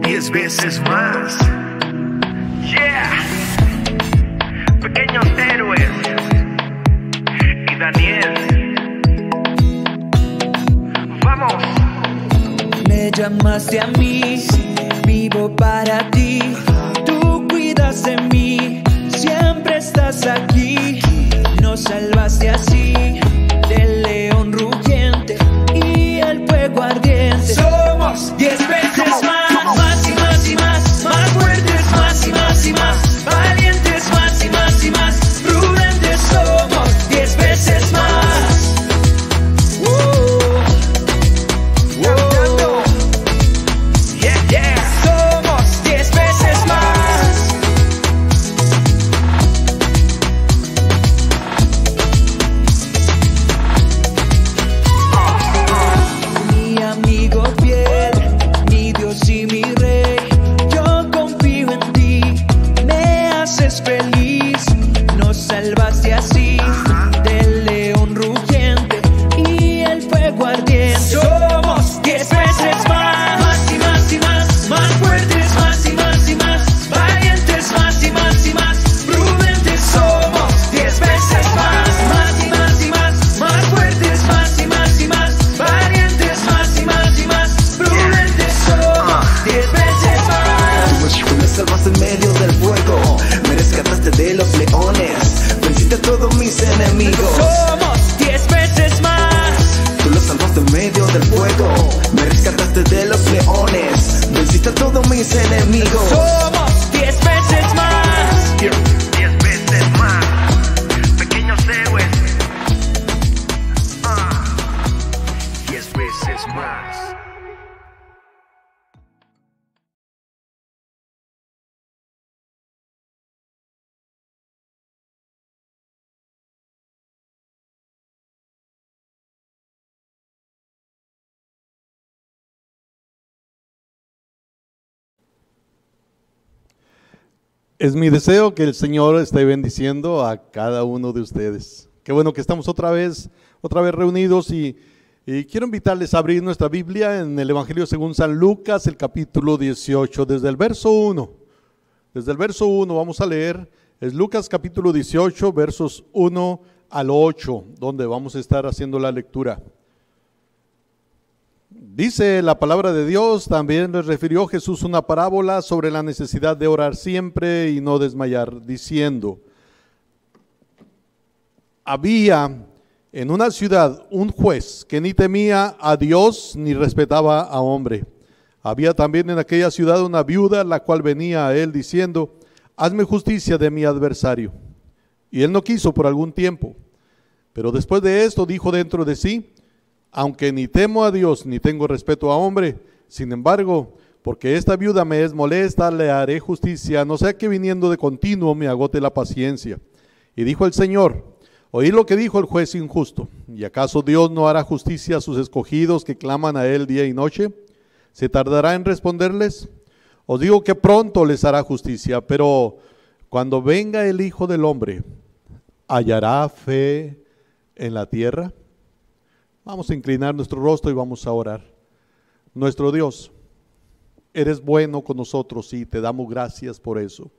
10 veces más. Yeah. Pequeños héroes y Daniel. Vamos. Me llamaste a mí, vivo para ti. Tú cuidas de mí, siempre estás aquí. Nos salvaste así del león rugiente y el fuego ardiente. Somos 10 veces más. Más y más y más, más fuertes, más y más y más, valientes, más y más y más, prudentes somos 10 veces más. Yeah, yeah. Somos 10 veces más. Mi amigo fiel, mi Dios y mi Rey, yo confío en ti, me haces feliz, nos salvaste así del león rugiente y el fuego ardiente. Somos 10 veces más, más y más y más, más fuertes, más y más y más, valientes, más y más y más, prudentes somos 10 veces más y más y más, más fuertes, más y más y más, valientes, más y más y más, prudentes somos 10 veces más. Tú me salvaste en medio del fuego, me rescataste de los leones, venciste a todos mis enemigos. Somos 10 veces más. Tú los salvaste en medio del fuego, me rescataste de los leones, venciste a todos mis enemigos. Somos 10 veces más. 10 veces más. Pequeños héroes. 10 veces más. Es mi deseo que el Señor esté bendiciendo a cada uno de ustedes. Qué bueno que estamos otra vez reunidos y quiero invitarles a abrir nuestra Biblia en el Evangelio según San Lucas, el capítulo 18, desde el verso 1. Desde el verso 1 vamos a leer, es Lucas capítulo 18, versos 1 al 8, donde vamos a estar haciendo la lectura. Dice la palabra de Dios, también les refirió Jesús una parábola sobre la necesidad de orar siempre y no desmayar, diciendo: había en una ciudad un juez que ni temía a Dios ni respetaba a hombre. Había también en aquella ciudad una viuda, la cual venía a él diciendo: hazme justicia de mi adversario. Y él no quiso por algún tiempo. Pero después de esto dijo dentro de sí: aunque ni temo a Dios ni tengo respeto a hombre, sin embargo, porque esta viuda me es molesta, le haré justicia, no sea que viniendo de continuo me agote la paciencia. Y dijo el Señor: oí lo que dijo el juez injusto. ¿Y acaso Dios no hará justicia a sus escogidos que claman a él día y noche? ¿Se tardará en responderles? Os digo que pronto les hará justicia, pero cuando venga el Hijo del Hombre, ¿hallará fe en la tierra? Vamos a inclinar nuestro rostro y vamos a orar. Nuestro Dios, eres bueno con nosotros y te damos gracias por eso.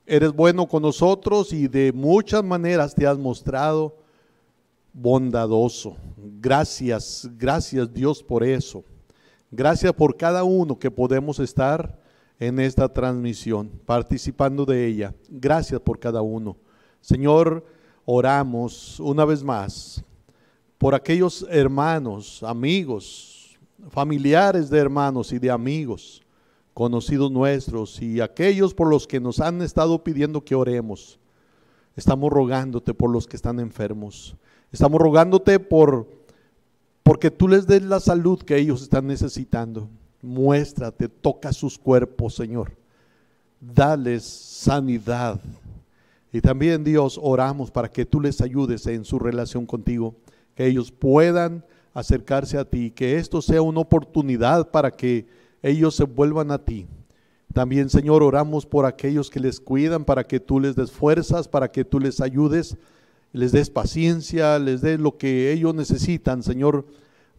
Eres bueno con nosotros y de muchas maneras te has mostrado bondadoso. Gracias, gracias Dios por eso. Gracias por cada uno que podemos estar en esta transmisión, participando de ella. Gracias por cada uno. Señor, oramos una vez más por aquellos hermanos, amigos, familiares de hermanos y de amigos, conocidos nuestros, y aquellos por los que nos han estado pidiendo que oremos. Estamos rogándote por los que están enfermos. Estamos rogándote porque tú les des la salud que ellos están necesitando. Muéstrate, toca sus cuerpos, Señor. dales sanidad. Y también, Dios, oramos para que tú les ayudes en su relación contigo, que ellos puedan acercarse a ti, que esto sea una oportunidad para que ellos se vuelvan a ti. También, Señor, oramos por aquellos que les cuidan, para que tú les des fuerzas, para que tú les ayudes, les des paciencia, les des lo que ellos necesitan, Señor,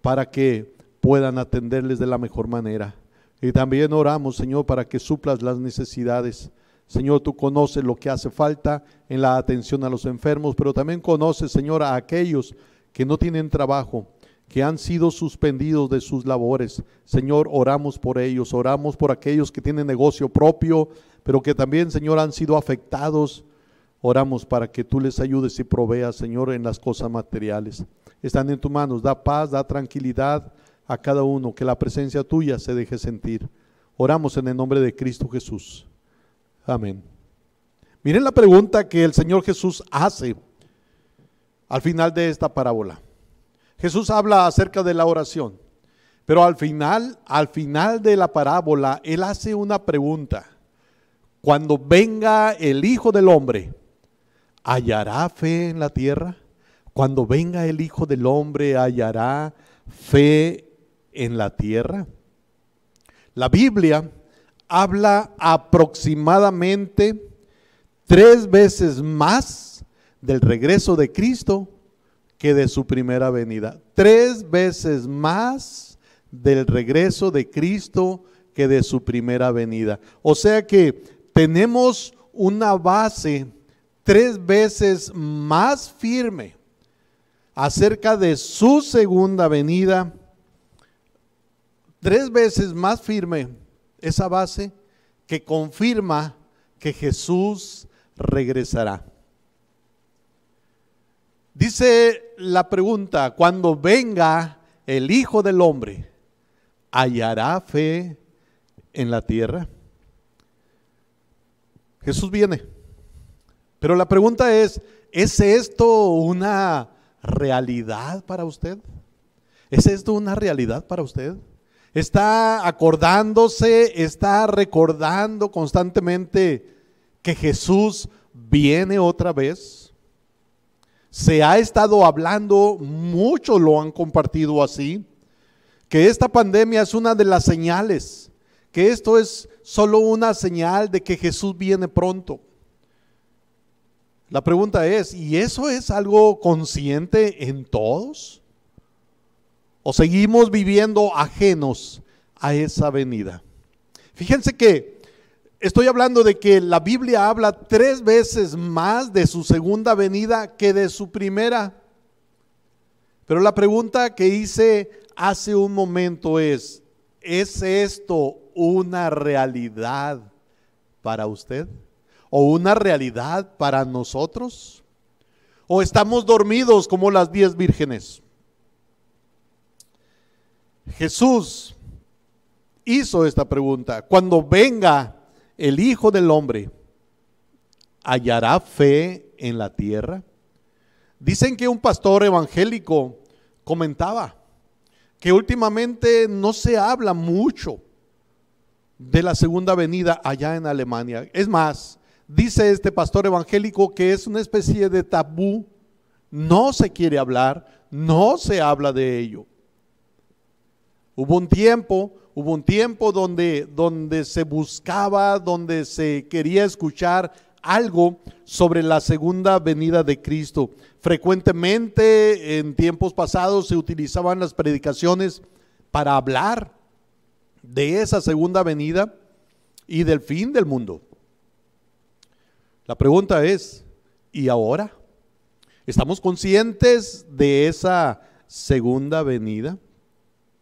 para que puedan atenderles de la mejor manera. Y también oramos, Señor, para que suplas las necesidades. Señor, tú conoces lo que hace falta en la atención a los enfermos, pero también conoces, Señor, a aquellos que no tienen trabajo, que han sido suspendidos de sus labores. Señor, oramos por ellos, oramos por aquellos que tienen negocio propio, pero que también, Señor, han sido afectados. Oramos para que tú les ayudes y proveas, Señor, en las cosas materiales. Están en tus manos, da paz, da tranquilidad a cada uno, que la presencia tuya se deje sentir. Oramos en el nombre de Cristo Jesús. Amén. Miren la pregunta que el Señor Jesús hace al final de esta parábola. Jesús habla acerca de la oración, pero al final de la parábola, Él hace una pregunta. Cuando venga el Hijo del Hombre, ¿hallará fe en la tierra? Cuando venga el Hijo del Hombre, ¿hallará fe en la tierra? La Biblia habla aproximadamente 3 veces más del regreso de Cristo que de su primera venida. 3 veces más del regreso de Cristo que de su primera venida. O sea que tenemos una base 3 veces más firme acerca de su segunda venida. 3 veces más firme esa base que confirma que Jesús regresará. Dice la pregunta, cuando venga el Hijo del Hombre, ¿hallará fe en la tierra? Jesús viene, pero la pregunta ¿es esto una realidad para usted? ¿Es esto una realidad para usted? ¿Está acordándose, está recordando constantemente que Jesús viene otra vez? Se ha estado hablando, muchos lo han compartido así, que esta pandemia es una de las señales, que esto es solo una señal de que Jesús viene pronto. La pregunta es, ¿y eso es algo consciente en todos? ¿O seguimos viviendo ajenos a esa venida? Fíjense que estoy hablando de que la Biblia habla 3 veces más de su segunda venida que de su primera. Pero la pregunta que hice hace un momento ¿es esto una realidad para usted? ¿O una realidad para nosotros? ¿O estamos dormidos como las 10 vírgenes? Jesús hizo esta pregunta. Cuando venga el Hijo del Hombre, ¿hallará fe en la tierra? Dicen que un pastor evangélico comentaba que últimamente no se habla mucho de la segunda venida allá en Alemania. Es más, dice este pastor evangélico que es una especie de tabú. No se quiere hablar, no se habla de ello. Hubo un tiempo donde se buscaba, donde se quería escuchar algo sobre la segunda venida de Cristo. Frecuentemente en tiempos pasados se utilizaban las predicaciones para hablar de esa segunda venida y del fin del mundo. La pregunta es, ¿y ahora? ¿Estamos conscientes de esa segunda venida?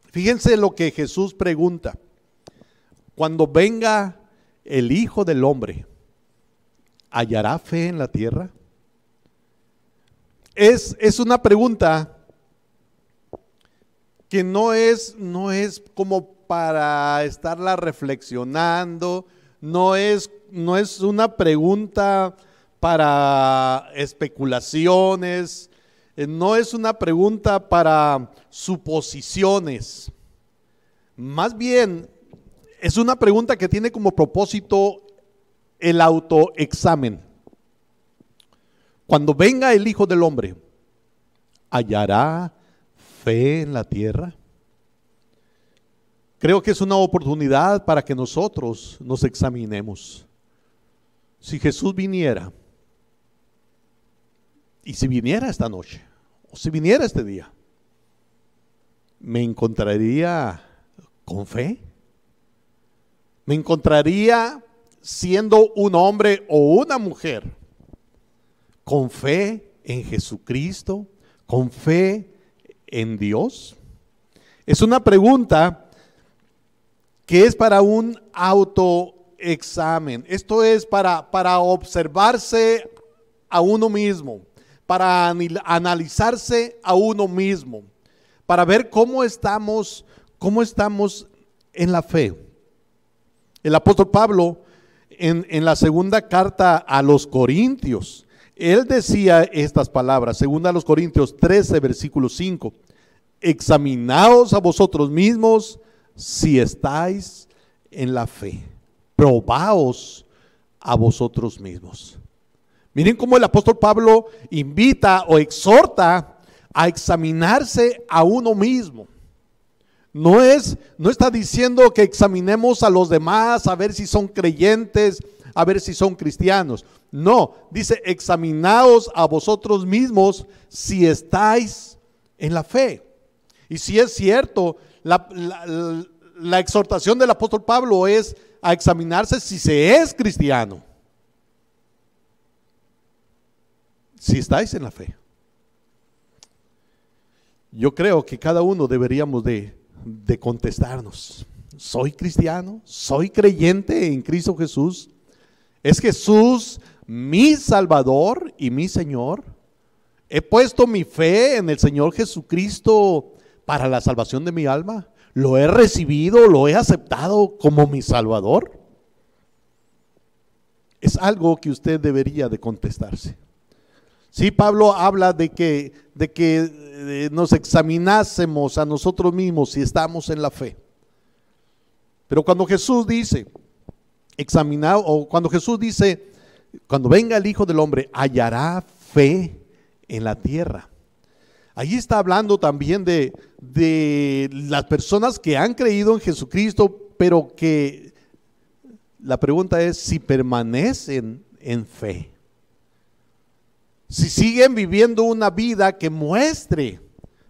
Fíjense lo que Jesús pregunta. Cuando venga el Hijo del Hombre, ¿hallará fe en la tierra? Es una pregunta que no es como para estarla reflexionando, no es una pregunta para especulaciones, no es una pregunta para suposiciones. Más bien, es una pregunta que tiene como propósito el autoexamen. Cuando venga el Hijo del Hombre, ¿hallará fe en la tierra? Creo que es una oportunidad para que nosotros nos examinemos. Si Jesús viniera, y si viniera esta noche, o si viniera este día, ¿me encontraría con fe? ¿Me encontraría siendo un hombre o una mujer con fe en Jesucristo, con fe en Dios? Es una pregunta que es para un autoexamen. Esto es para observarse a uno mismo, para analizarse a uno mismo, para ver cómo estamos en la fe. El apóstol Pablo en la segunda carta a los Corintios, él decía estas palabras, segunda a los Corintios 13, versículo 5, examinaos a vosotros mismos si estáis en la fe, probaos a vosotros mismos. Miren cómo el apóstol Pablo invita o exhorta a examinarse a uno mismo. No está diciendo que examinemos a los demás a ver si son creyentes, a ver si son cristianos. No, dice examinaos a vosotros mismos si estáis en la fe. Y si es cierto, la exhortación del apóstol Pablo es a examinarse si se es cristiano. Si estáis en la fe. Yo creo que cada uno deberíamos de contestarnos. ¿Soy cristiano? ¿Soy creyente en Cristo Jesús? ¿Es Jesús mi Salvador y mi Señor? ¿He puesto mi fe en el Señor Jesucristo para la salvación de mi alma? ¿Lo he recibido, lo he aceptado como mi Salvador? Es algo que usted debería de contestarse. Sí, Pablo habla de que nos examinásemos a nosotros mismos si estamos en la fe. Pero cuando Jesús dice, cuando venga el Hijo del Hombre, hallará fe en la tierra. Allí está hablando también de las personas que han creído en Jesucristo, pero que la pregunta es si permanecen en fe. Si siguen viviendo una vida que muestre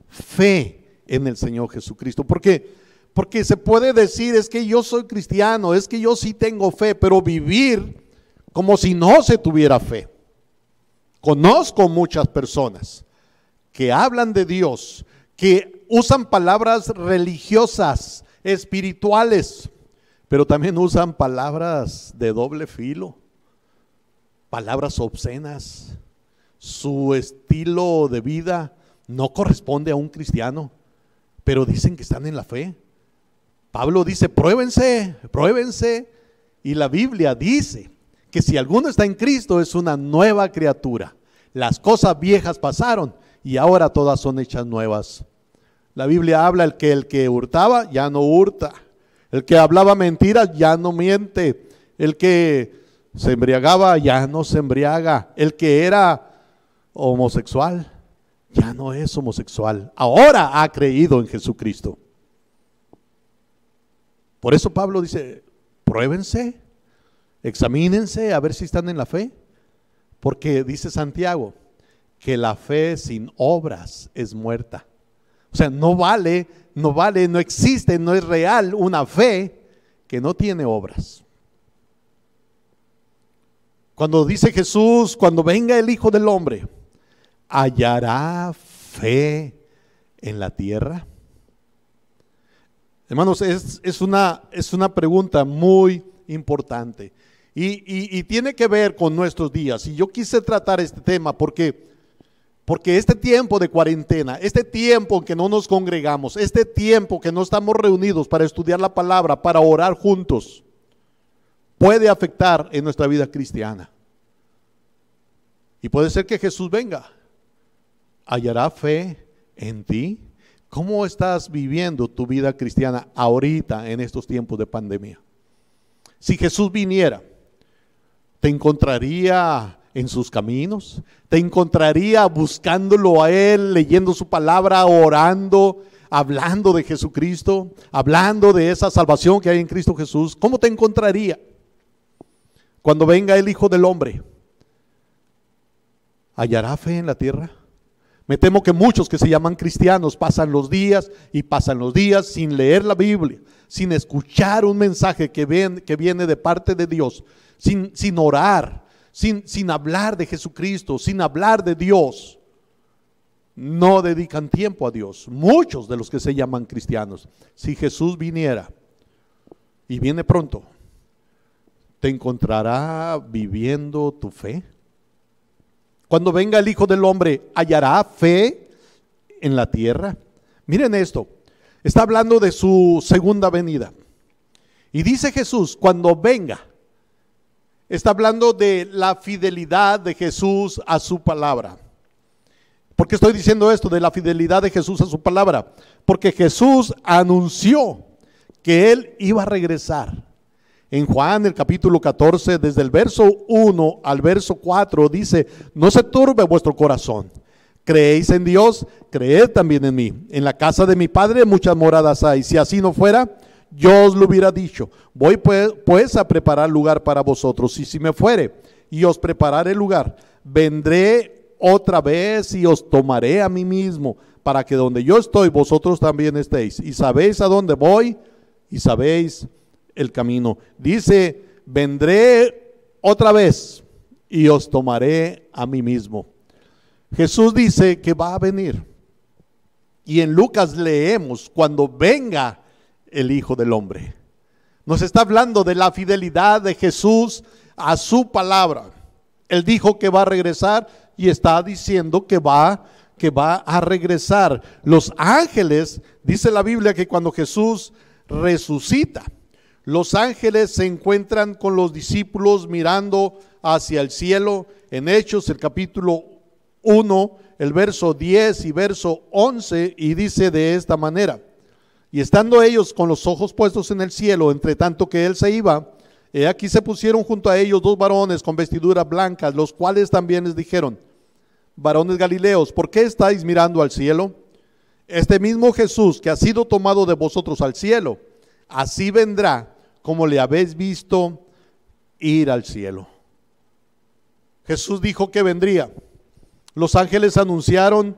fe en el Señor Jesucristo. Porque se puede decir, es que yo soy cristiano, es que yo sí tengo fe, pero vivir como si no se tuviera fe. Conozco muchas personas que hablan de Dios, que usan palabras religiosas, espirituales, pero también usan palabras de doble filo, palabras obscenas. Su estilo de vida no corresponde a un cristiano, pero dicen que están en la fe. Pablo dice, pruébense, y la Biblia dice que si alguno está en Cristo es una nueva criatura. Las cosas viejas pasaron y ahora todas son hechas nuevas. La Biblia habla el que hurtaba ya no hurta, el que hablaba mentiras ya no miente, el que se embriagaba ya no se embriaga, el que era homosexual ya no es homosexual, ahora ha creído en Jesucristo. Por eso Pablo dice, pruébense, examínense a ver si están en la fe, porque dice Santiago que la fe sin obras es muerta. O sea, no existe, no es real una fe que no tiene obras. Cuando dice Jesús, cuando venga el Hijo del Hombre, ¿hallará fe en la tierra? Hermanos, es una pregunta muy importante y tiene que ver con nuestros días. Y yo quise tratar este tema porque este tiempo de cuarentena, este tiempo en que no nos congregamos, este tiempo que no estamos reunidos para estudiar la palabra, para orar juntos, puede afectar en nuestra vida cristiana. Y puede ser que Jesús venga. ¿Hallará fe en ti? ¿Cómo estás viviendo tu vida cristiana ahorita en estos tiempos de pandemia? Si Jesús viniera, ¿Te encontraría en sus caminos? ¿Te encontraría buscándolo a Él, leyendo su palabra, orando, hablando de Jesucristo, hablando de esa salvación que hay en Cristo Jesús? ¿Cómo te encontraría cuando venga el Hijo del Hombre? ¿Hallará fe en la tierra? Me temo que muchos que se llaman cristianos pasan los días y pasan los días sin leer la Biblia, sin escuchar un mensaje que viene de parte de Dios, sin orar, sin hablar de Jesucristo, sin hablar de Dios. No dedican tiempo a Dios. Muchos de los que se llaman cristianos. Si Jesús viniera, y viene pronto, ¿te encontrará viviendo tu fe? Cuando venga el Hijo del Hombre, ¿hallará fe en la tierra? Miren esto, está hablando de su segunda venida. Y dice Jesús, cuando venga, está hablando de la fidelidad de Jesús a su palabra. ¿Por qué estoy diciendo esto de la fidelidad de Jesús a su palabra? Porque Jesús anunció que Él iba a regresar. En Juan, el capítulo 14, desde el verso 1 al verso 4, dice: no se turbe vuestro corazón. ¿Creéis en Dios? Creed también en mí. En la casa de mi Padre muchas moradas hay. Si así no fuera, yo os lo hubiera dicho. Voy pues a preparar lugar para vosotros. Y si me fuere y os prepararé lugar, vendré otra vez y os tomaré a mí mismo, para que donde yo estoy, vosotros también estéis. Y sabéis a dónde voy y sabéis el camino. Dice: vendré otra vez y os tomaré a mí mismo. Jesús dice que va a venir. Y en Lucas leemos: cuando venga el Hijo del Hombre. Nos está hablando de la fidelidad de Jesús a su palabra. Él dijo que va a regresar y está diciendo que va a regresar. Los ángeles, dice la Biblia, que cuando Jesús resucita, los ángeles se encuentran con los discípulos mirando hacia el cielo. En Hechos, el capítulo 1, el verso 10 y verso 11, y dice de esta manera: y estando ellos con los ojos puestos en el cielo, entre tanto que él se iba, he aquí se pusieron junto a ellos dos varones con vestiduras blancas, los cuales también les dijeron: varones Galileos, ¿por qué estáis mirando al cielo? Este mismo Jesús que ha sido tomado de vosotros al cielo, así vendrá como le habéis visto ir al cielo. Jesús dijo que vendría. Los ángeles anunciaron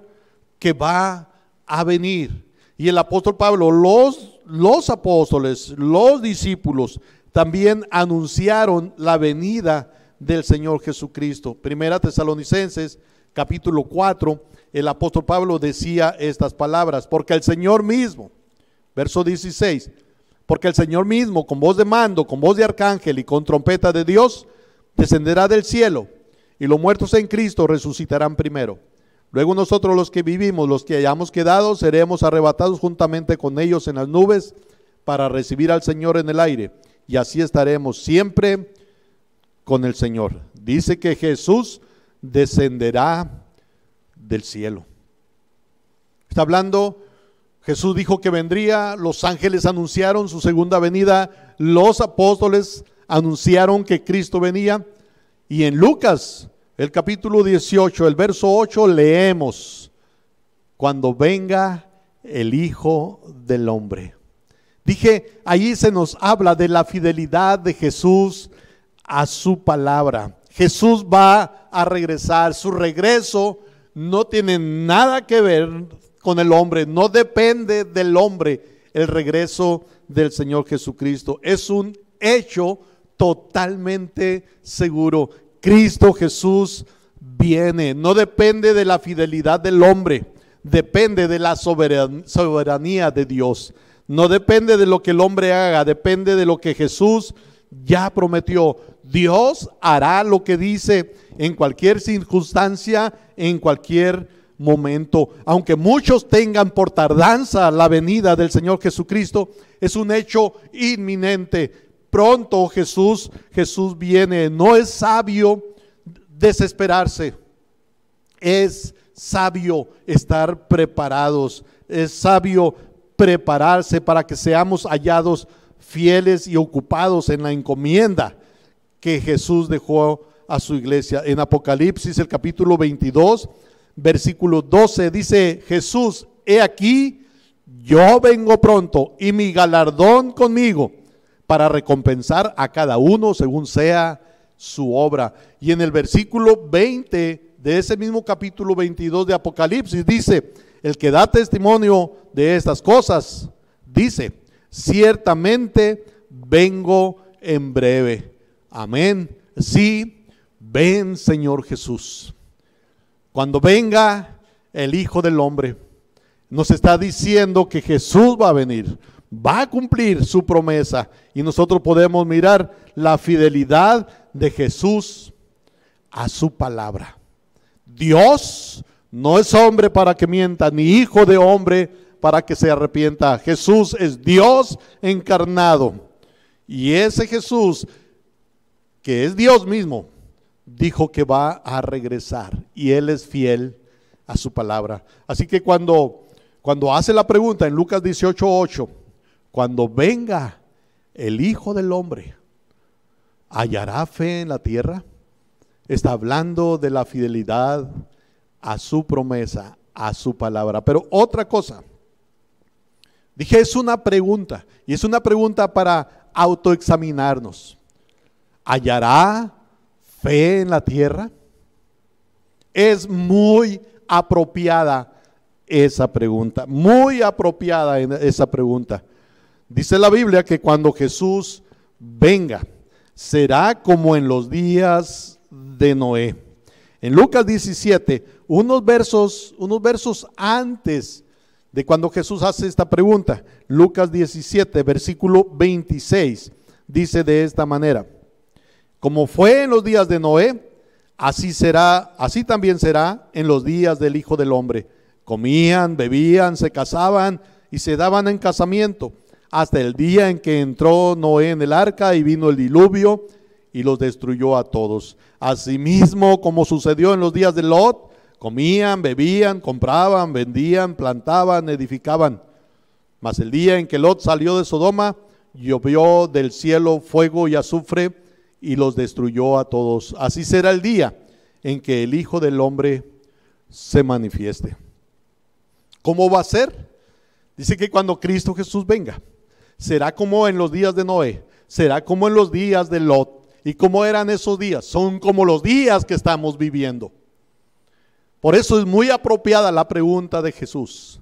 que va a venir. Y el apóstol Pablo, los apóstoles, los discípulos, también anunciaron la venida del Señor Jesucristo. Primera Tesalonicenses, capítulo 4, el apóstol Pablo decía estas palabras: porque el Señor mismo, verso 16, porque el Señor mismo, con voz de mando, con voz de arcángel y con trompeta de Dios, descenderá del cielo, y los muertos en Cristo resucitarán primero. Luego nosotros, los que vivimos, los que hayamos quedado, seremos arrebatados juntamente con ellos en las nubes para recibir al Señor en el aire, y así estaremos siempre con el Señor. Dice que Jesús descenderá del cielo. Está hablando, Jesús dijo que vendría, los ángeles anunciaron su segunda venida, los apóstoles anunciaron que Cristo venía, y en Lucas, el capítulo 18, el verso 8, leemos: cuando venga el Hijo del Hombre. Dije, ahí se nos habla de la fidelidad de Jesús a su palabra. Jesús va a regresar. Su regreso no tiene nada que ver con el hombre, no depende del hombre el regreso del Señor Jesucristo. Es un hecho totalmente seguro. Cristo Jesús viene. No depende de la fidelidad del hombre, depende de la soberanía de Dios. No depende de lo que el hombre haga, depende de lo que Jesús ya prometió. Dios hará lo que dice en cualquier circunstancia, en cualquier momento. Aunque muchos tengan por tardanza la venida del Señor Jesucristo, es un hecho inminente. Pronto Jesús viene. No es sabio desesperarse, es sabio estar preparados, es sabio prepararse para que seamos hallados fieles y ocupados en la encomienda que Jesús dejó a su iglesia. En Apocalipsis, el capítulo 22, versículo 12, dice Jesús: he aquí, yo vengo pronto y mi galardón conmigo para recompensar a cada uno según sea su obra. Y en el versículo 20 de ese mismo capítulo 22 de Apocalipsis dice: el que da testimonio de estas cosas, dice, ciertamente vengo en breve. Amén. Sí, ven, Señor Jesús. Cuando venga el Hijo del Hombre, nos está diciendo que Jesús va a venir, va a cumplir su promesa, y nosotros podemos mirar la fidelidad de Jesús a su palabra. Dios no es hombre para que mienta, ni hijo de hombre para que se arrepienta. Jesús es Dios encarnado, y ese Jesús, que es Dios mismo, dijo que va a regresar, y Él es fiel a su palabra. Así que cuando hace la pregunta en Lucas 18:8, cuando venga el Hijo del Hombre, ¿hallará fe en la tierra? Está hablando de la fidelidad a su promesa, a su palabra. Pero otra cosa, dije, es una pregunta, y es una pregunta para autoexaminarnos. ¿Hallará fe en la tierra? Es muy apropiada esa pregunta, muy apropiada esa pregunta. Dice la Biblia que cuando Jesús venga, será como en los días de Noé. En Lucas 17, unos versos antes de cuando Jesús hace esta pregunta, Lucas 17, versículo 26, dice de esta manera: como fue en los días de Noé, así también será en los días del Hijo del Hombre. Comían, bebían, se casaban y se daban en casamiento, hasta el día en que entró Noé en el arca y vino el diluvio y los destruyó a todos. Asimismo, como sucedió en los días de Lot, comían, bebían, compraban, vendían, plantaban, edificaban. Mas el día en que Lot salió de Sodoma, llovió del cielo fuego y azufre y los destruyó a todos. Así será el día en que el Hijo del Hombre se manifieste. ¿Cómo va a ser? Dice que cuando Cristo Jesús venga, será como en los días de Noé, será como en los días de Lot. ¿Y cómo eran esos días? Son como los días que estamos viviendo. Por eso es muy apropiada la pregunta de Jesús.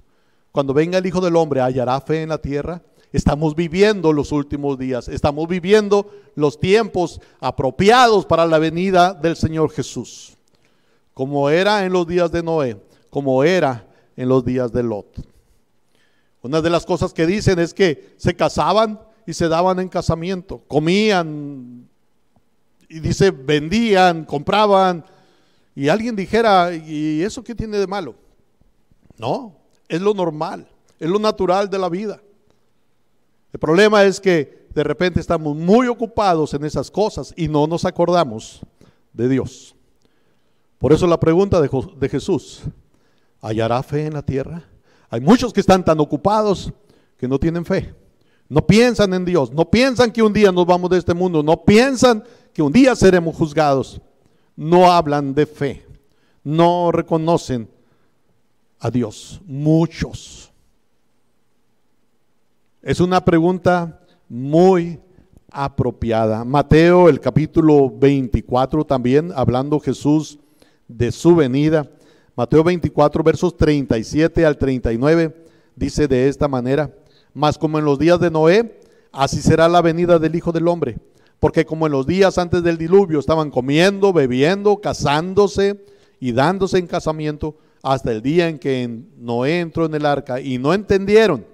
Cuando venga el Hijo del Hombre, ¿hallará fe en la tierra? Estamos viviendo los últimos días, estamos viviendo los tiempos apropiados para la venida del Señor Jesús, como era en los días de Noé, como era en los días de Lot. Una de las cosas que dicen es que se casaban y se daban en casamiento, comían, y dice vendían, compraban, y alguien dijera, ¿y eso qué tiene de malo? No, es lo normal, es lo natural de la vida. El problema es que de repente estamos muy ocupados en esas cosas y no nos acordamos de Dios. Por eso la pregunta de Jesús: ¿hallará fe en la tierra? Hay muchos que están tan ocupados que no tienen fe. No piensan en Dios, no piensan que un día nos vamos de este mundo, no piensan que un día seremos juzgados. No hablan de fe, no reconocen a Dios. Muchos. Es una pregunta muy apropiada. Mateo, el capítulo 24 también, hablando Jesús de su venida. Mateo 24, versos 37 al 39, dice de esta manera: mas como en los días de Noé, así será la venida del Hijo del Hombre. Porque como en los días antes del diluvio estaban comiendo, bebiendo, casándose y dándose en casamiento, hasta el día en que Noé entró en el arca y no entendieron,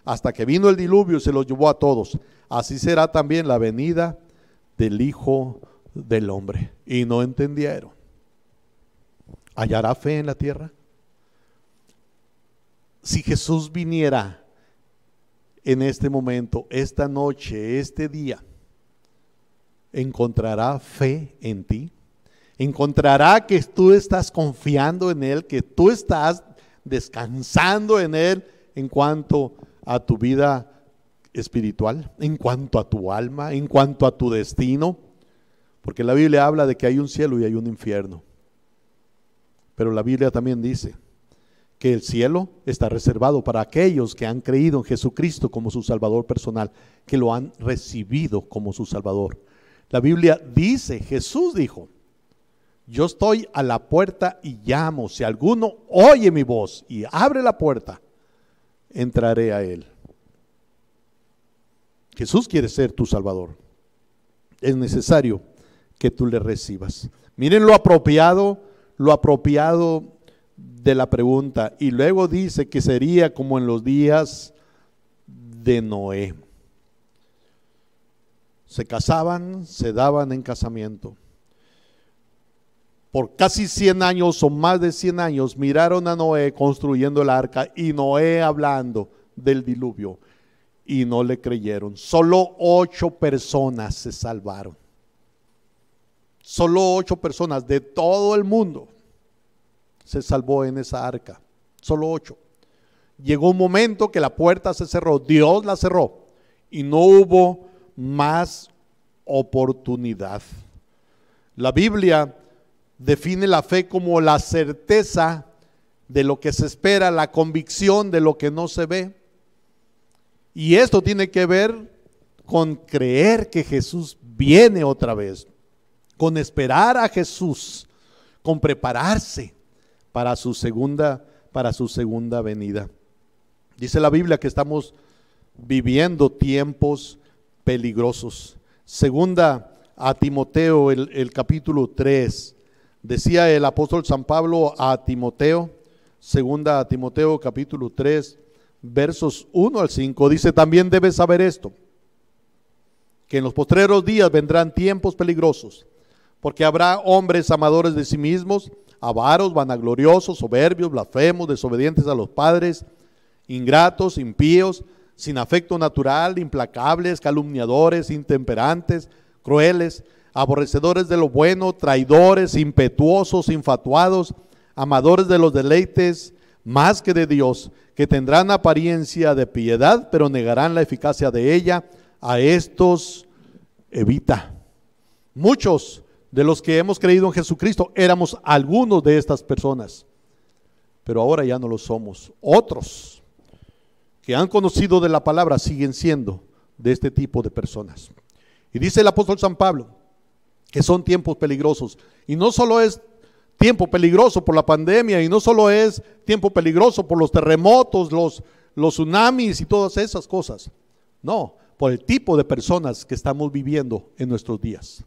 hasta que vino el diluvio y se los llevó a todos. Así será también la venida del Hijo del Hombre. Y no entendieron. ¿Hallará fe en la tierra? Si Jesús viniera en este momento, esta noche, este día, ¿encontrará fe en ti? ¿Encontrará que tú estás confiando en Él, que tú estás descansando en Él en cuanto a tu vida espiritual, en cuanto a tu alma, en cuanto a tu destino? Porque la Biblia habla de que hay un cielo y hay un infierno. Pero la Biblia también dice que el cielo está reservado para aquellos que han creído en Jesucristo como su Salvador personal, que lo han recibido como su Salvador. La Biblia dice, Jesús dijo, yo estoy a la puerta y llamo, si alguno oye mi voz y abre la puerta, entraré a él. Jesús quiere ser tu Salvador. Es necesario que tú le recibas. Miren lo apropiado de la pregunta. Y luego dice que sería como en los días de Noé. Se casaban, se daban en casamiento. Por casi 100 años o más de 100 años miraron a Noé construyendo el arca y Noé hablando del diluvio y no le creyeron. Solo 8 personas se salvaron. Solo 8 personas de todo el mundo se salvó en esa arca. Solo 8. Llegó un momento que la puerta se cerró, Dios la cerró y no hubo más oportunidad. La Biblia define la fe como la certeza de lo que se espera, la convicción de lo que no se ve. Y esto tiene que ver con creer que Jesús viene otra vez, con esperar a Jesús, con prepararse para su segunda venida. Dice la Biblia que estamos viviendo tiempos peligrosos. Segunda a Timoteo, el capítulo 3. Decía el apóstol San Pablo a Timoteo, segunda a Timoteo capítulo 3, versos 1 al 5, dice, también debes saber esto, que en los postreros días vendrán tiempos peligrosos, porque habrá hombres amadores de sí mismos, avaros, vanagloriosos, soberbios, blasfemos, desobedientes a los padres, ingratos, impíos, sin afecto natural, implacables, calumniadores, intemperantes, crueles, aborrecedores de lo bueno, traidores, impetuosos, infatuados, amadores de los deleites más que de Dios, que tendrán apariencia de piedad, pero negarán la eficacia de ella. A estos evita. Muchos de los que hemos creído en Jesucristo éramos algunos de estas personas, pero ahora ya no lo somos. Otros que han conocido de la palabra siguen siendo de este tipo de personas. Y dice el apóstol San Pablo que son tiempos peligrosos. Y no solo es tiempo peligroso por la pandemia, y no solo es tiempo peligroso por los terremotos, los tsunamis y todas esas cosas. No, por el tipo de personas que estamos viviendo en nuestros días.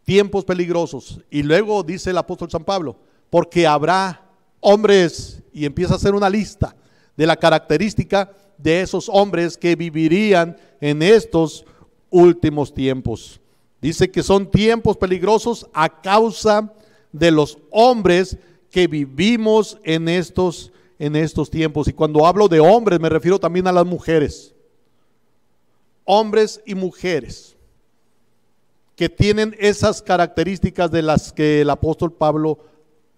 Tiempos peligrosos. Y luego dice el apóstol San Pablo, porque habrá hombres, y empieza a hacer una lista de la característica de esos hombres que vivirían en estos últimos tiempos. Dice que son tiempos peligrosos a causa de los hombres que vivimos en estos tiempos. Y cuando hablo de hombres me refiero también a las mujeres. Hombres y mujeres que tienen esas características de las que el apóstol Pablo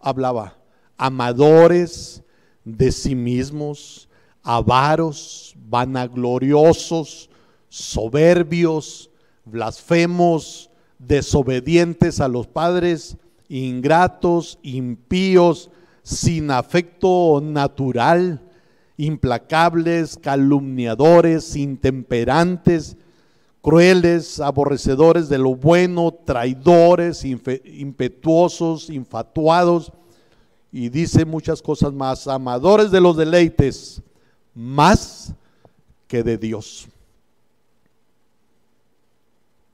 hablaba. Amadores de sí mismos, avaros, vanagloriosos, soberbios, blasfemos, desobedientes a los padres, ingratos, impíos, sin afecto natural, implacables, calumniadores, intemperantes, crueles, aborrecedores de lo bueno, traidores, impetuosos, infatuados, y dice muchas cosas más, amadores de los deleites más que de Dios.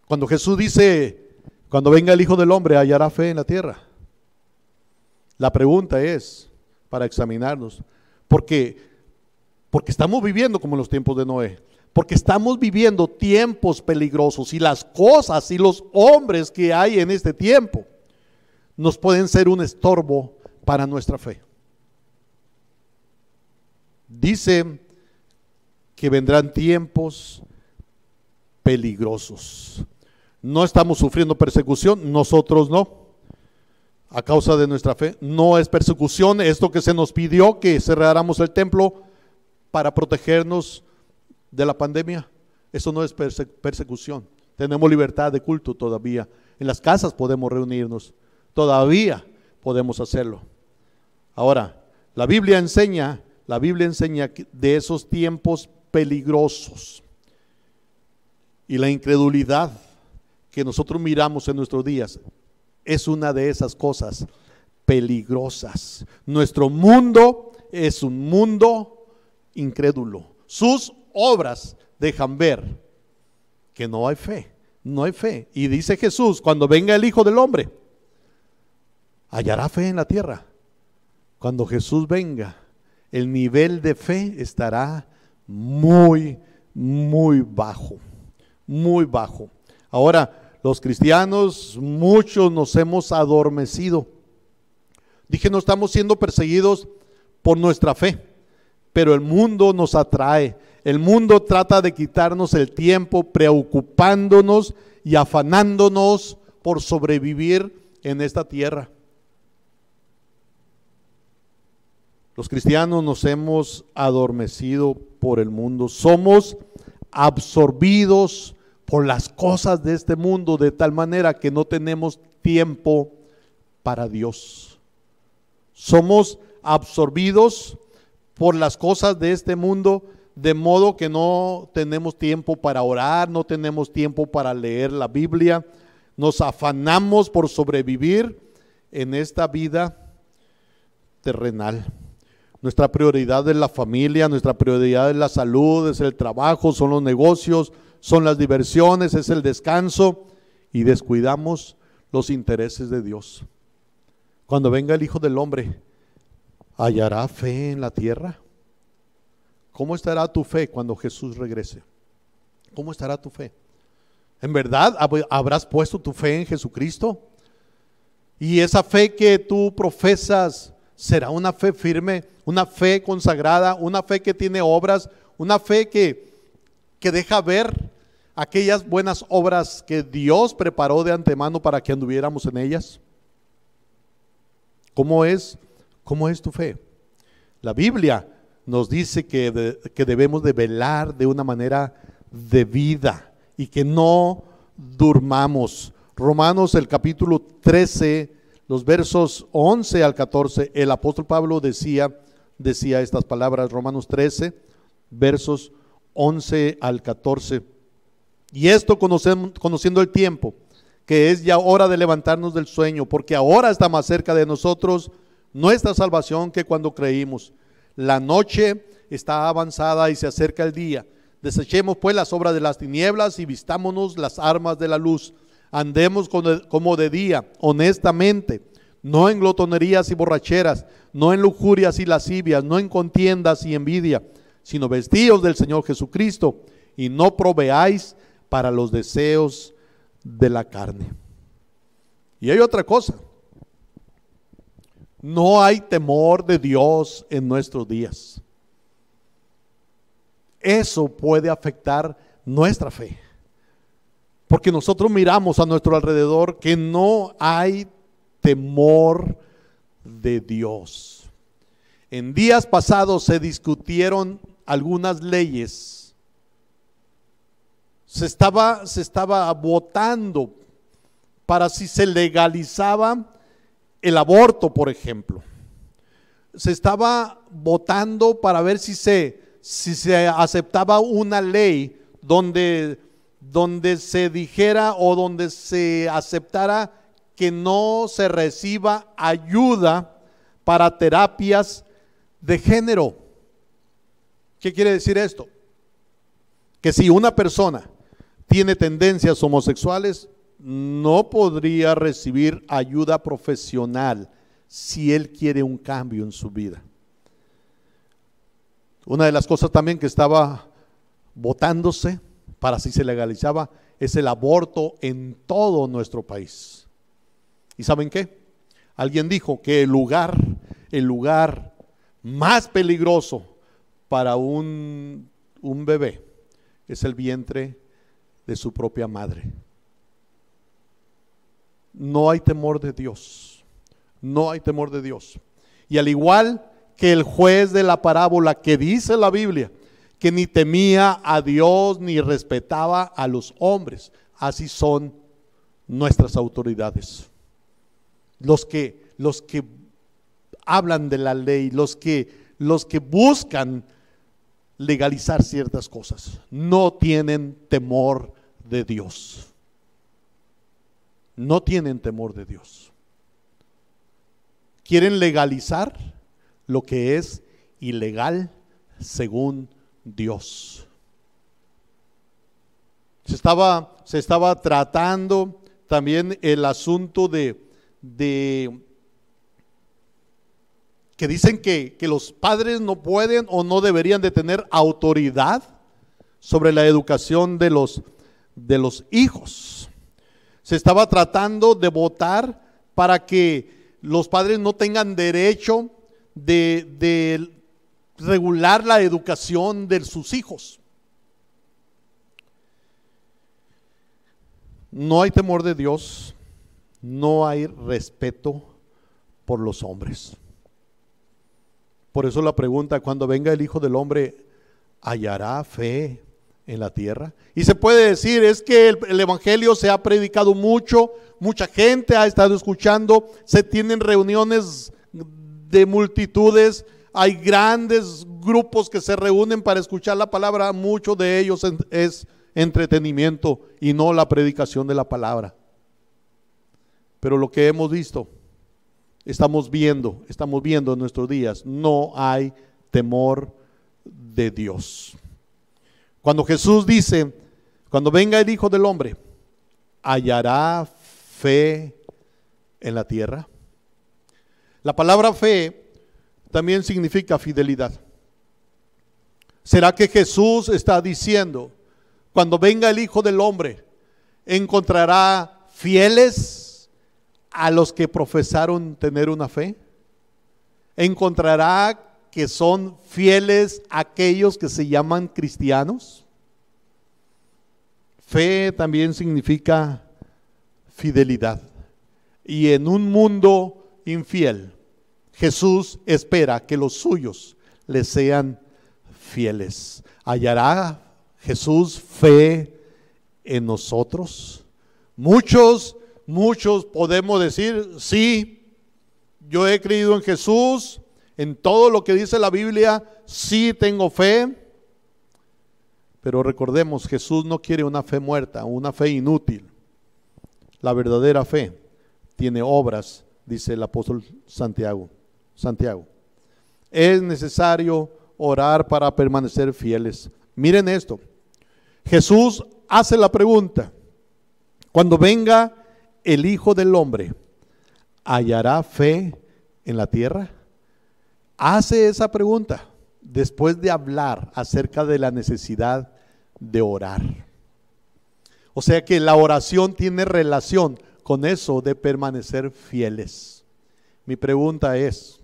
Cuando Jesús dice, cuando venga el Hijo del Hombre, hallará fe en la tierra. La pregunta es, para examinarnos, porque estamos viviendo como en los tiempos de Noé, porque estamos viviendo tiempos peligrosos, y las cosas y los hombres que hay en este tiempo nos pueden ser un estorbo para nuestra fe. Dice que vendrán tiempos peligrosos. No estamos sufriendo persecución, nosotros no, a causa de nuestra fe. No es persecución esto que se nos pidió, que cerráramos el templo para protegernos de la pandemia. Eso no es persecución. Tenemos libertad de culto todavía. En las casas podemos reunirnos. Todavía podemos hacerlo. Ahora, la Biblia enseña de esos tiempos peligrosos. Y la incredulidad que nosotros miramos en nuestros días es una de esas cosas peligrosas. Nuestro mundo es un mundo incrédulo. Sus obras dejan ver que no hay fe, no hay fe. Y dice Jesús, cuando venga el Hijo del Hombre, hallará fe en la tierra. Cuando Jesús venga, el nivel de fe estará muy, muy bajo, muy bajo. Ahora, los cristianos, muchos nos hemos adormecido. Dije, no estamos siendo perseguidos por nuestra fe, pero el mundo nos atrae. El mundo trata de quitarnos el tiempo preocupándonos y afanándonos por sobrevivir en esta tierra. Los cristianos nos hemos adormecido por el mundo. Somos absorbidos por las cosas de este mundo de tal manera que no tenemos tiempo para Dios. Somos absorbidos por las cosas de este mundo de modo que no tenemos tiempo para orar, no tenemos tiempo para leer la Biblia. Nos afanamos por sobrevivir en esta vida terrenal. Nuestra prioridad es la familia, nuestra prioridad es la salud, es el trabajo, son los negocios, son las diversiones, es el descanso, y descuidamos los intereses de Dios. Cuando venga el Hijo del Hombre, ¿hallará fe en la tierra? ¿Cómo estará tu fe cuando Jesús regrese? ¿Cómo estará tu fe? ¿En verdad habrás puesto tu fe en Jesucristo? ¿Y esa fe que tú profesas será una fe firme, una fe consagrada, una fe que tiene obras, una fe que deja ver aquellas buenas obras que Dios preparó de antemano para que anduviéramos en ellas? ¿Cómo es tu fe? La Biblia nos dice que debemos de velar de una manera debida y que no durmamos. Romanos, el capítulo 13, los versos 11 al 14, el apóstol Pablo decía estas palabras. Romanos 13, versos 11 al 14. Y esto conociendo el tiempo, que es ya hora de levantarnos del sueño, porque ahora está más cerca de nosotros nuestra salvación que cuando creímos. La noche está avanzada y se acerca el día. Desechemos pues las obras de las tinieblas y vistámonos las armas de la luz. Andemos como de día, honestamente, no en glotonerías y borracheras, no en lujurias y lascivias, no en contiendas y envidia, sino vestíos del Señor Jesucristo y no proveáis para los deseos de la carne. Y hay otra cosa. No hay temor de Dios en nuestros días. Eso puede afectar nuestra fe. Porque nosotros miramos a nuestro alrededor que no hay temor de Dios. En días pasados se discutieron algunas leyes. Se estaba votando para si se legalizaba el aborto, por ejemplo. Se estaba votando para ver si se aceptaba una ley donde se dijera o donde se aceptara que no se reciba ayuda para terapias de género. ¿Qué quiere decir esto? Que si una persona tiene tendencias homosexuales, no podría recibir ayuda profesional si él quiere un cambio en su vida. Una de las cosas también que estaba votándose para si se legalizaba es el aborto en todo nuestro país. ¿Y saben qué? Alguien dijo que el lugar más peligroso para un bebé es el vientre de su propia madre. No hay temor de Dios, no hay temor de Dios. Y al igual que el juez de la parábola, que dice la Biblia que ni temía a Dios ni respetaba a los hombres, así son nuestras autoridades. Los que hablan de la ley, los que buscan legalizar ciertas cosas, no tienen temor de Dios. No tienen temor de Dios. Quieren legalizar lo que es ilegal según Dios. Se estaba tratando también el asunto de que dicen que los padres no pueden o no deberían de tener autoridad sobre la educación de los hijos. Se estaba tratando de votar para que los padres no tengan derecho de regular la educación de sus hijos. No hay temor de Dios, no hay respeto por los hombres. Por eso la pregunta, cuando venga el Hijo del Hombre, ¿hallará fe en la tierra? Y se puede decir, es que el evangelio se ha predicado mucho, mucha gente ha estado escuchando, se tienen reuniones de multitudes, hay grandes grupos que se reúnen para escuchar la palabra, mucho de ellos es entretenimiento y no la predicación de la palabra. Pero lo que hemos visto, estamos viendo en nuestros días, no hay temor de Dios. Cuando Jesús dice, cuando venga el Hijo del Hombre, ¿hallará fe en la tierra? La palabra fe también significa fidelidad. ¿Será que Jesús está diciendo, cuando venga el Hijo del Hombre, encontrará fieles a los que profesaron tener una fe? ¿Encontrará que son fieles aquellos que se llaman cristianos? Fe también significa fidelidad. Y en un mundo infiel, Jesús espera que los suyos le sean fieles. ¿Hallará Jesús fe en nosotros? Muchos podemos decir, sí, yo he creído en Jesús, en todo lo que dice la Biblia, sí tengo fe. Pero recordemos, Jesús no quiere una fe muerta, una fe inútil. La verdadera fe tiene obras, dice el apóstol Santiago. Es necesario orar para permanecer fieles. Miren esto. Jesús hace la pregunta, cuando venga el Hijo del Hombre, ¿hallará fe en la tierra? Hace esa pregunta después de hablar acerca de la necesidad de orar. O sea que la oración tiene relación con eso de permanecer fieles. Mi pregunta es,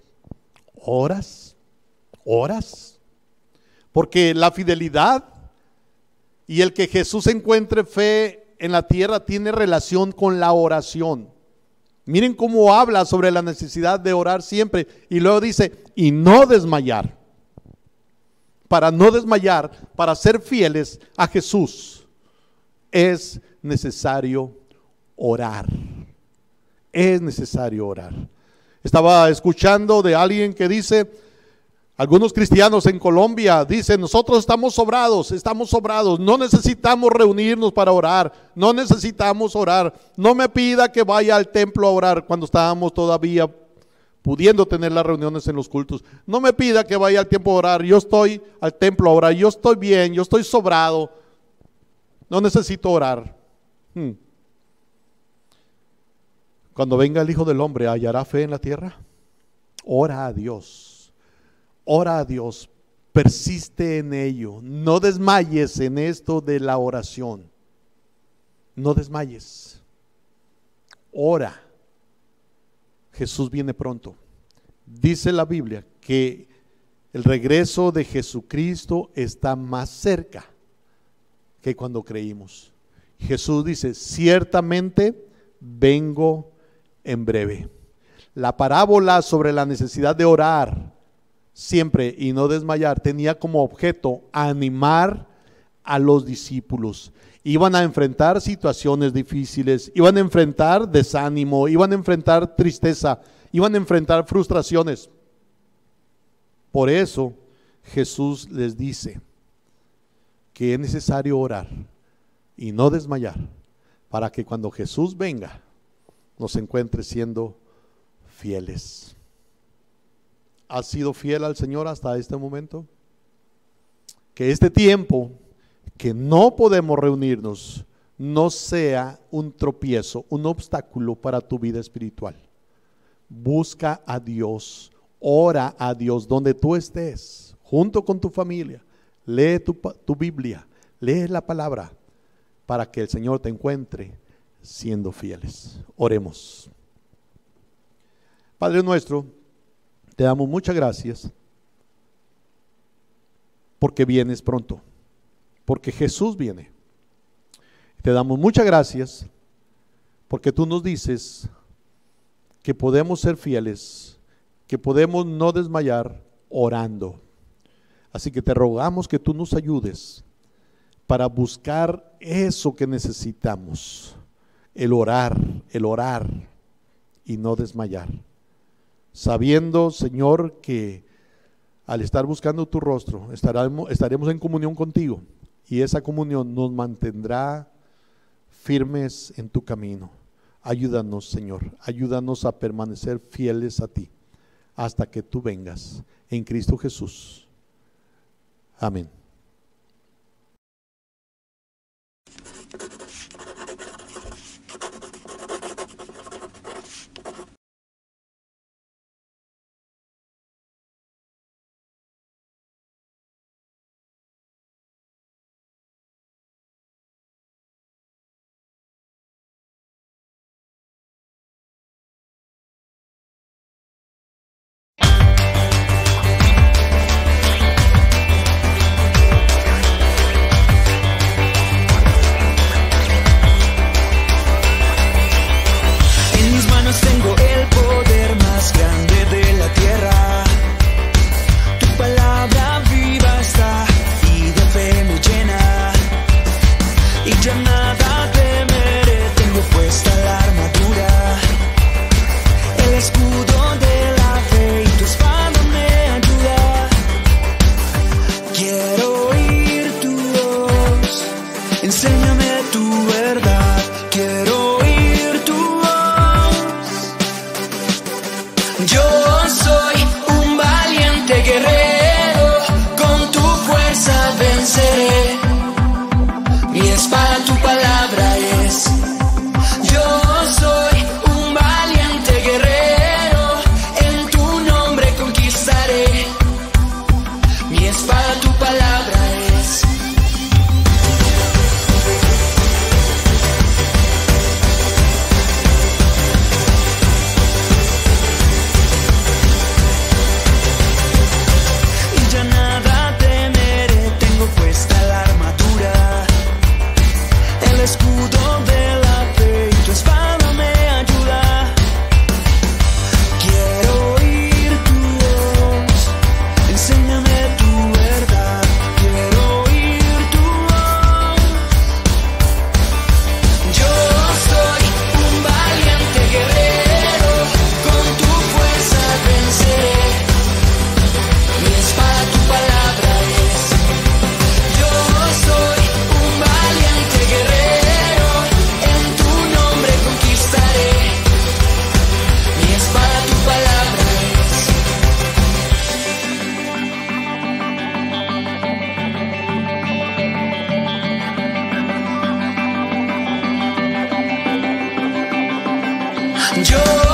¿oras? ¿Oras? Porque la fidelidad y el que Jesús encuentre fe en la tierra tiene relación con la oración. Miren cómo habla sobre la necesidad de orar siempre. Y luego dice, y no desmayar. Para no desmayar, para ser fieles a Jesús, es necesario orar. Es necesario orar. Estaba escuchando de alguien que dice, algunos cristianos en Colombia dicen, nosotros estamos sobrados, no necesitamos reunirnos para orar, no necesitamos orar, no me pida que vaya al templo a orar cuando estábamos todavía pudiendo tener las reuniones en los cultos, no me pida que vaya al templo a orar, yo estoy al templo a orar, yo estoy bien, yo estoy sobrado, no necesito orar. Cuando venga el Hijo del Hombre, ¿hallará fe en la tierra? Ora a Dios. Ora a Dios, persiste en ello, no desmayes en esto de la oración, no desmayes, ora. Jesús viene pronto. Dice la Biblia que el regreso de Jesucristo está más cerca que cuando creímos. Jesús dice, ciertamente vengo en breve. La parábola sobre la necesidad de orar siempre y no desmayar tenía como objeto animar a los discípulos Iban a enfrentar situaciones difíciles, iban a enfrentar desánimo, iban a enfrentar tristeza, iban a enfrentar frustraciones. Por eso Jesús les dice que es necesario orar y no desmayar, para que cuando Jesús venga nos encuentre siendo fieles. ¿Has sido fiel al Señor hasta este momento? Que este tiempo que no podemos reunirnos no sea un tropiezo, un obstáculo para tu vida espiritual. Busca a Dios, ora a Dios donde tú estés, junto con tu familia. Lee tu Biblia, lee la palabra, para que el Señor te encuentre siendo fieles. Oremos. Padre nuestro, te damos muchas gracias porque vienes pronto, porque Jesús viene. Te damos muchas gracias porque tú nos dices que podemos ser fieles, que podemos no desmayar orando. Así que te rogamos que tú nos ayudes para buscar eso que necesitamos, el orar y no desmayar. Sabiendo, Señor, que al estar buscando tu rostro, estaremos en comunión contigo, y esa comunión nos mantendrá firmes en tu camino. Ayúdanos, Señor, ayúdanos a permanecer fieles a ti, hasta que tú vengas, en Cristo Jesús. Amén. Yo